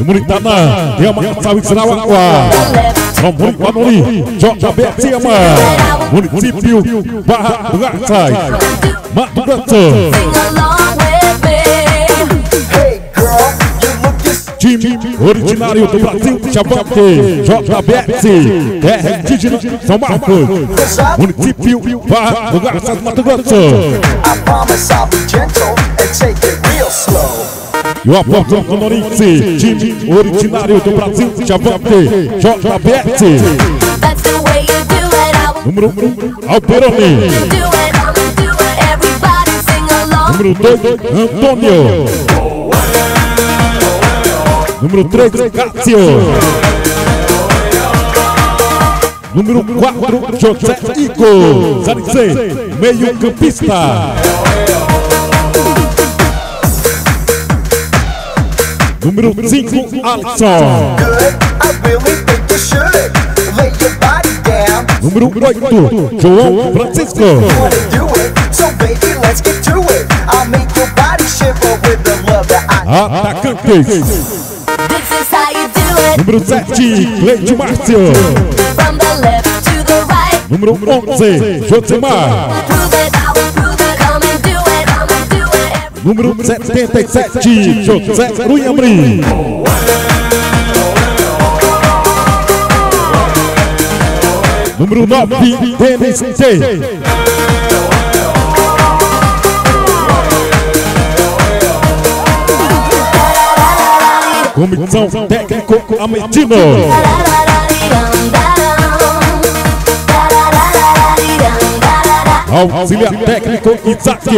Muritana, dia Sawit Sarawak, Murid Panoli, JB Siama, Município Barra do Garçai, Mato Grosso. Time originário do Brasil, Chavante, JBS, terra indígena, São Marcos, Município Barra do Garçai, Mato Grosso. E o Apóstolo Conorense, time originário do Brasil, Chavante, JBS. Número 1, Alberoni. Número 2, Antônio. Número 3, Cássio. Número 4, José Igor. Zarice, meio campista. Número 5, Alisson. Número 8, João Francisco. Atacantes. Número 7, Cleide Márcio. Número 11, Josemar. Número 77, José Ruiamri. Número 9, Denis C. Comissão técnico Ametino. Auxiliar técnico Isaac.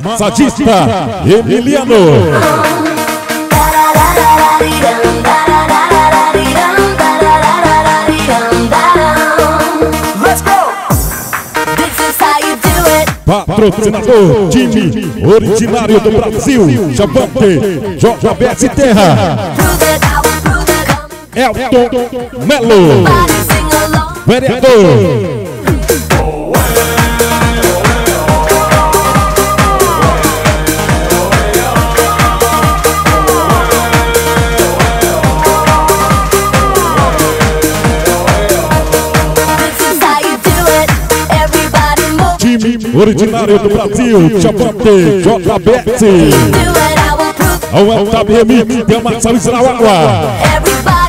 Massagista Emiliano. Patrocinador, time originário do Brasil, Chavante, JBS Terra. Elton Melo, vereador. Originário do Brasil, Chavante, JBS. Ao LWM, tem uma Sawit Sarawak.